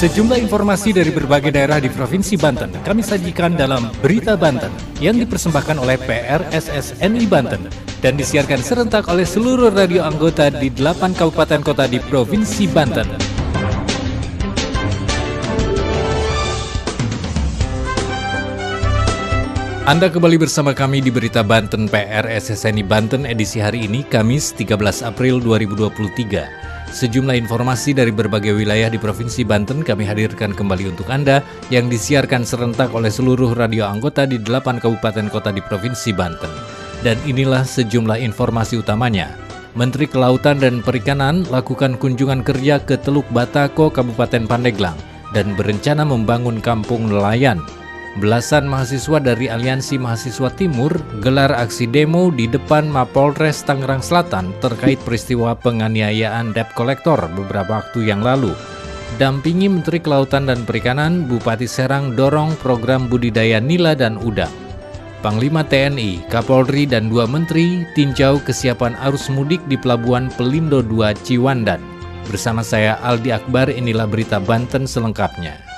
Sejumlah informasi dari berbagai daerah di Provinsi Banten kami sajikan dalam Berita Banten yang dipersembahkan oleh PRSSNI Banten dan disiarkan serentak oleh seluruh radio anggota di 8 kabupaten kota di Provinsi Banten. Anda kembali bersama kami di Berita Banten PRSSNI Banten edisi hari ini, Kamis 13 April 2023. Sejumlah informasi dari berbagai wilayah di Provinsi Banten kami hadirkan kembali untuk Anda yang disiarkan serentak oleh seluruh radio anggota di 8 kabupaten kota di Provinsi Banten. Dan inilah sejumlah informasi utamanya. Menteri Kelautan dan Perikanan lakukan kunjungan kerja ke Teluk Batako, Kabupaten Pandeglang dan berencana membangun kampung nelayan. Belasan mahasiswa dari Aliansi Mahasiswa Timur gelar aksi demo di depan Mapolres Tangerang Selatan terkait peristiwa penganiayaan debt collector beberapa waktu yang lalu. Dampingi Menteri Kelautan dan Perikanan, Bupati Serang dorong program budidaya nila dan udang. Panglima TNI, Kapolri, dan 2 menteri tinjau kesiapan arus mudik di Pelabuhan Pelindo 2 Ciwandan. Bersama saya Aldi Akbar, inilah Berita Banten selengkapnya.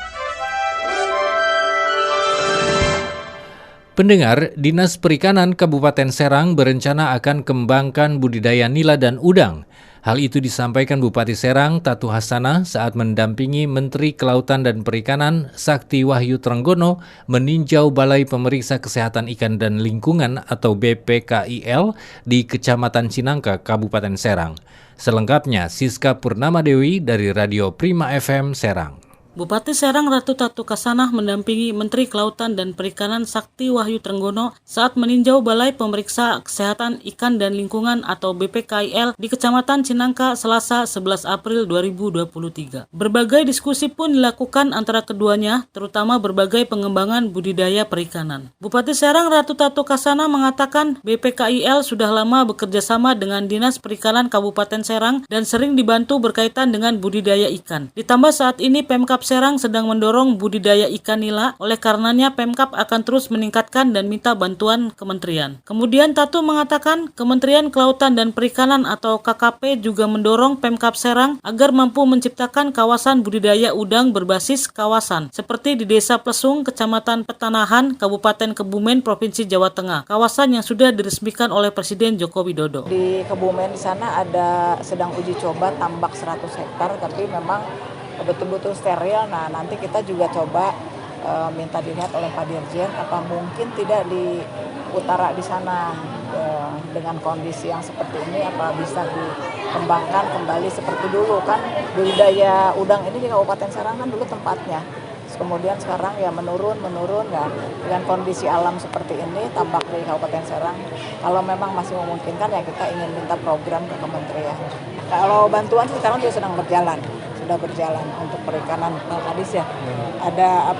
Pendengar, Dinas Perikanan Kabupaten Serang berencana akan kembangkan budidaya nila dan udang. Hal itu disampaikan Bupati Serang, Tatu Hasanah, saat mendampingi Menteri Kelautan dan Perikanan, Sakti Wahyu Trenggono, meninjau Balai Pemeriksa Kesehatan Ikan dan Lingkungan atau BPKIL di Kecamatan Cinangka, Kabupaten Serang. Selengkapnya, Siska Purnamadewi dari Radio Prima FM Serang. Bupati Serang Ratu Tatu Hasanah mendampingi Menteri Kelautan dan Perikanan Sakti Wahyu Trenggono saat meninjau Balai Pemeriksa Kesehatan Ikan dan Lingkungan atau BPKIL di Kecamatan Cinangka Selasa 11 April 2023. Berbagai diskusi pun dilakukan antara keduanya, terutama berbagai pengembangan budidaya perikanan. Bupati Serang Ratu Tatu Hasanah mengatakan BPKIL sudah lama bekerja sama dengan Dinas Perikanan Kabupaten Serang dan sering dibantu berkaitan dengan budidaya ikan. Ditambah saat ini Pemkab Serang sedang mendorong budidaya ikan nila, oleh karenanya Pemkab akan terus meningkatkan dan minta bantuan kementerian. Kemudian Tatu mengatakan Kementerian Kelautan dan Perikanan atau KKP juga mendorong Pemkab Serang agar mampu menciptakan kawasan budidaya udang berbasis kawasan, seperti di Desa Plesung, Kecamatan Petanahan, Kabupaten Kebumen, Provinsi Jawa Tengah, kawasan yang sudah diresmikan oleh Presiden Joko Widodo. Di Kebumen di sana ada sedang uji coba tambak 100 hektar, tapi memang betul-betul steril. Nah, nanti kita juga coba minta dilihat oleh Pak Dirjen apa mungkin tidak di utara di sana dengan kondisi yang seperti ini apa bisa dikembangkan kembali seperti dulu kan. Budidaya udang ini di Kabupaten Serang kan dulu tempatnya. Kemudian sekarang ya menurun ya, dengan kondisi alam seperti ini tambak di Kabupaten Serang kalau memang masih memungkinkan ya kita ingin minta program ke kementerian. Kalau bantuan sekarang juga sedang berjalan untuk perikanan hadis ya. Ada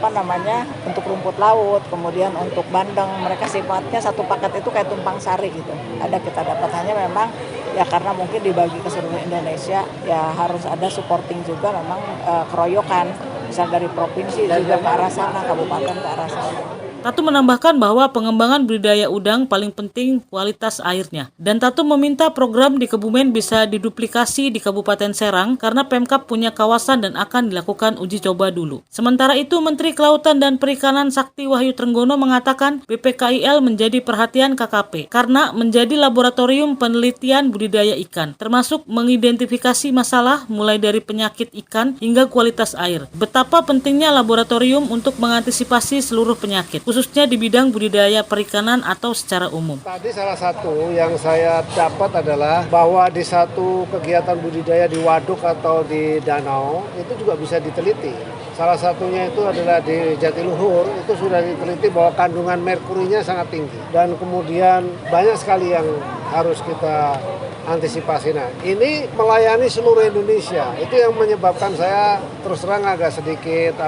untuk rumput laut, kemudian untuk bandeng, mereka sifatnya satu paket itu kayak tumpang sari gitu. Ada kita dapat, hanya memang ya karena mungkin dibagi ke seluruh Indonesia ya harus ada supporting juga memang keroyokan misal dari provinsi juga ke arah sana, kabupaten ke arah sana. Tatu menambahkan bahwa pengembangan budidaya udang paling penting kualitas airnya. Dan Tatu meminta program di Kebumen bisa diduplikasi di Kabupaten Serang karena Pemkab punya kawasan dan akan dilakukan uji coba dulu. Sementara itu, Menteri Kelautan dan Perikanan Sakti Wahyu Trenggono mengatakan BPKIL menjadi perhatian KKP karena menjadi laboratorium penelitian budidaya ikan, termasuk mengidentifikasi masalah mulai dari penyakit ikan hingga kualitas air. Betapa pentingnya laboratorium untuk mengantisipasi seluruh penyakit, khususnya di bidang budidaya perikanan atau secara umum. Tadi salah satu yang saya dapat adalah bahwa di satu kegiatan budidaya di waduk atau di danau itu juga bisa diteliti. Salah satunya itu adalah di Jatiluhur, itu sudah diteliti bahwa kandungan merkurinya sangat tinggi. Dan kemudian banyak sekali yang harus kita antisipasi. Nah, ini melayani seluruh Indonesia. Itu yang menyebabkan saya terus terang agak sedikit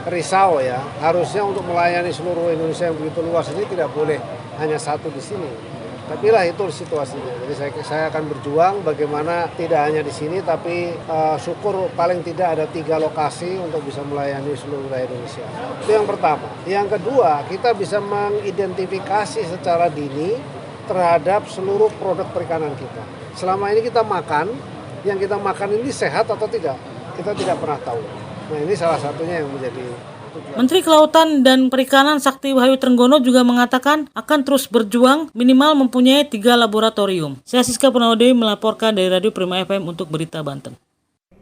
risau ya. Harusnya untuk melayani seluruh Indonesia yang begitu luas ini tidak boleh hanya satu di sini. Tapi lah itu situasinya. Jadi saya akan berjuang bagaimana tidak hanya di sini, tapi syukur paling tidak ada 3 lokasi untuk bisa melayani seluruh wilayah Indonesia. Itu yang pertama. Yang kedua, kita bisa mengidentifikasi secara dini terhadap seluruh produk perikanan kita. Selama ini kita makan yang kita makan ini sehat atau tidak. Kita tidak pernah tahu. Nah ini salah satunya yang menjadi tujuan. Menteri Kelautan dan Perikanan Sakti Wahyu Trenggono juga mengatakan akan terus berjuang minimal mempunyai 3 laboratorium. Saya Siska Purnadewi melaporkan dari Radio Prima FM untuk Berita Banten.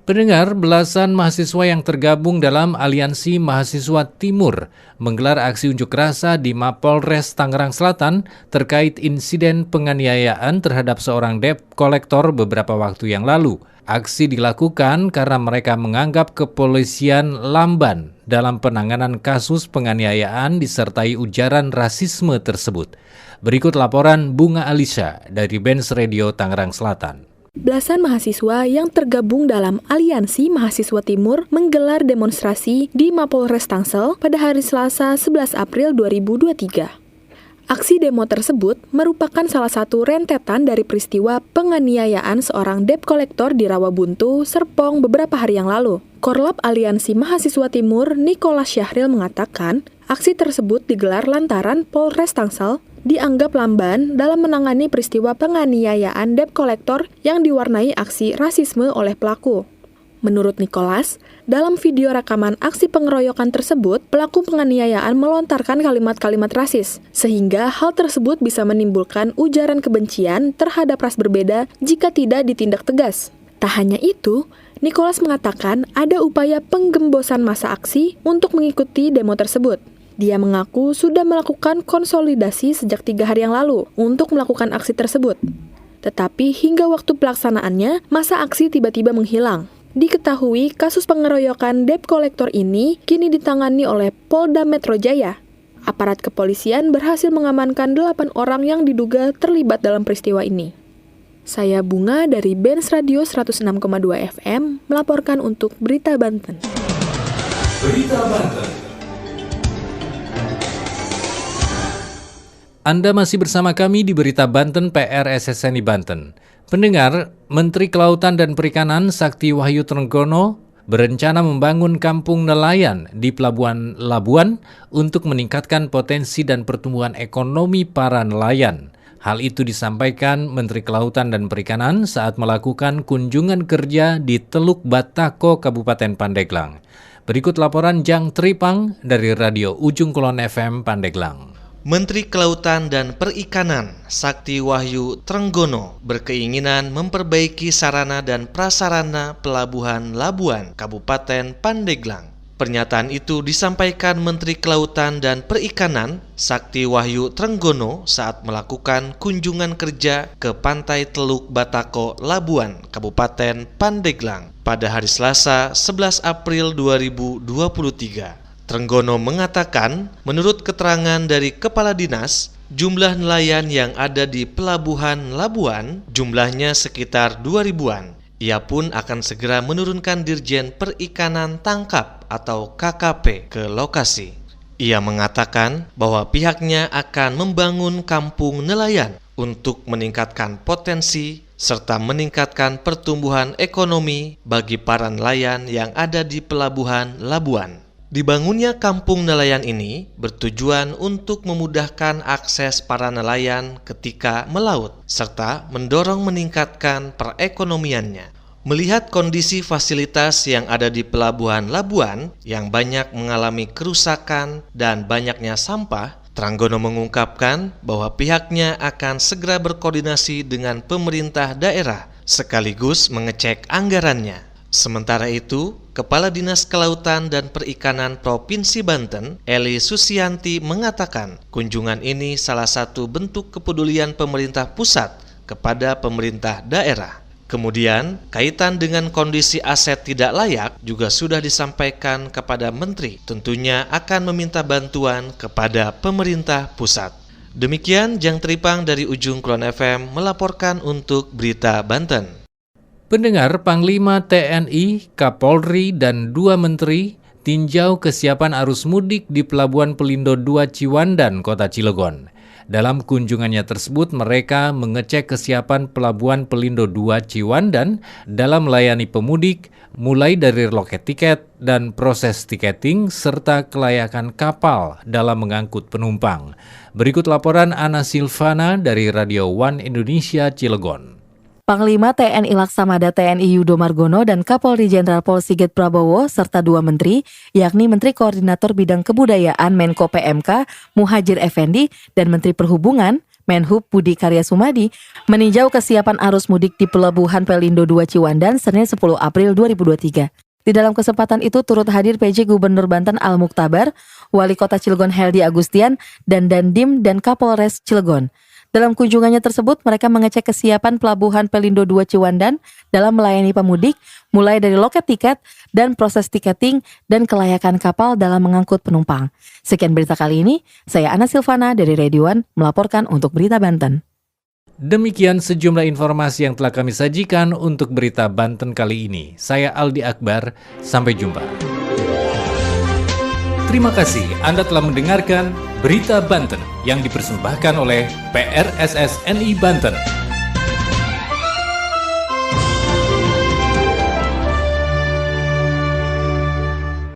Pendengar, belasan mahasiswa yang tergabung dalam Aliansi Mahasiswa Timur menggelar aksi unjuk rasa di Mapolres Tangerang Selatan terkait insiden penganiayaan terhadap seorang debt kolektor beberapa waktu yang lalu. Aksi dilakukan karena mereka menganggap kepolisian lamban dalam penanganan kasus penganiayaan disertai ujaran rasisme tersebut. Berikut laporan Bunga Alisa dari Benz Radio Tangerang Selatan. Belasan mahasiswa yang tergabung dalam Aliansi Mahasiswa Timur menggelar demonstrasi di Mapolres Tangsel pada hari Selasa 11 April 2023. Aksi demo tersebut merupakan salah satu rentetan dari peristiwa penganiayaan seorang debt kolektor di Rawabuntu, Serpong beberapa hari yang lalu. Korlap Aliansi Mahasiswa Timur, Nicholas Syahril mengatakan, aksi tersebut digelar lantaran Polres Tangsel dianggap lamban dalam menangani peristiwa penganiayaan debt kolektor yang diwarnai aksi rasisme oleh pelaku. Menurut Nicholas, dalam video rekaman aksi pengeroyokan tersebut, pelaku penganiayaan melontarkan kalimat-kalimat rasis, sehingga hal tersebut bisa menimbulkan ujaran kebencian terhadap ras berbeda jika tidak ditindak tegas. Tak hanya itu, Nicholas mengatakan ada upaya penggembosan massa aksi untuk mengikuti demo tersebut. Dia mengaku sudah melakukan konsolidasi sejak 3 hari yang lalu untuk melakukan aksi tersebut. Tetapi hingga waktu pelaksanaannya, massa aksi tiba-tiba menghilang. Diketahui kasus pengeroyokan debt kolektor ini kini ditangani oleh Polda Metro Jaya. Aparat kepolisian berhasil mengamankan 8 orang yang diduga terlibat dalam peristiwa ini. Saya Bunga dari Benz Radio 106,2 FM melaporkan untuk Berita Banten. Berita Banten. Anda masih bersama kami di Berita Banten PR SSNI Banten. Pendengar, Menteri Kelautan dan Perikanan Sakti Wahyu Trenggono berencana membangun kampung nelayan di Pelabuhan Labuan untuk meningkatkan potensi dan pertumbuhan ekonomi para nelayan. Hal itu disampaikan Menteri Kelautan dan Perikanan saat melakukan kunjungan kerja di Teluk Batako, Kabupaten Pandeglang. Berikut laporan Jang Tripang dari Radio Ujung Kulon FM Pandeglang. Menteri Kelautan dan Perikanan Sakti Wahyu Trenggono berkeinginan memperbaiki sarana dan prasarana Pelabuhan Labuan, Kabupaten Pandeglang. Pernyataan itu disampaikan Menteri Kelautan dan Perikanan Sakti Wahyu Trenggono saat melakukan kunjungan kerja ke Pantai Teluk Batako, Labuan, Kabupaten Pandeglang pada hari Selasa 11 April 2023. Trenggono mengatakan, menurut keterangan dari Kepala Dinas, jumlah nelayan yang ada di Pelabuhan Labuan jumlahnya sekitar 2.000-an. Ia pun akan segera menurunkan Dirjen Perikanan Tangkap atau KKP ke lokasi. Ia mengatakan bahwa pihaknya akan membangun kampung nelayan untuk meningkatkan potensi serta meningkatkan pertumbuhan ekonomi bagi para nelayan yang ada di Pelabuhan Labuan. Dibangunnya kampung nelayan ini bertujuan untuk memudahkan akses para nelayan ketika melaut, serta mendorong meningkatkan perekonomiannya. Melihat kondisi fasilitas yang ada di Pelabuhan Labuan yang banyak mengalami kerusakan dan banyaknya sampah, Trenggono mengungkapkan bahwa pihaknya akan segera berkoordinasi dengan pemerintah daerah sekaligus mengecek anggarannya. Sementara itu, Kepala Dinas Kelautan dan Perikanan Provinsi Banten, Eli Susianti mengatakan kunjungan ini salah satu bentuk kepedulian pemerintah pusat kepada pemerintah daerah. Kemudian, kaitan dengan kondisi aset tidak layak juga sudah disampaikan kepada Menteri, tentunya akan meminta bantuan kepada pemerintah pusat. Demikian Jang Tripang dari Ujung Kulon FM melaporkan untuk Berita Banten. Pendengar, Panglima TNI, Kapolri, dan 2 menteri tinjau kesiapan arus mudik di Pelabuhan Pelindo 2 Ciwandan, Kota Cilegon. Dalam kunjungannya tersebut, mereka mengecek kesiapan Pelabuhan Pelindo 2 Ciwandan dalam melayani pemudik, mulai dari loket tiket dan proses tiketing, serta kelayakan kapal dalam mengangkut penumpang. Berikut laporan Ana Silvana dari Radio One Indonesia Cilegon. Panglima TNI Laksamada TNI Yudo Margono dan Kapolri Jenderal Pol Sigit Prabowo serta 2 menteri, yakni Menteri Koordinator Bidang Kebudayaan Menko PMK Muhadjir Effendi dan Menteri Perhubungan Menhub Budi Karya Sumadi meninjau kesiapan arus mudik di Pelabuhan Pelindo II Ciwandan Senin 10 April 2023. Di dalam kesempatan itu turut hadir PJ Gubernur Banten Al-Muktabar, Wali Kota Cilegon Heldi Agustian, dan Dandim dan Kapolres Cilegon. Dalam kunjungannya tersebut, mereka mengecek kesiapan Pelabuhan Pelindo II Ciwandan dalam melayani pemudik, mulai dari loket tiket dan proses tiketing dan kelayakan kapal dalam mengangkut penumpang. Sekian berita kali ini, saya Ana Silvana dari Radio One melaporkan untuk Berita Banten. Demikian sejumlah informasi yang telah kami sajikan untuk Berita Banten kali ini. Saya Aldi Akbar, sampai jumpa. Terima kasih Anda telah mendengarkan Berita Banten yang dipersembahkan oleh PRSSNI Banten.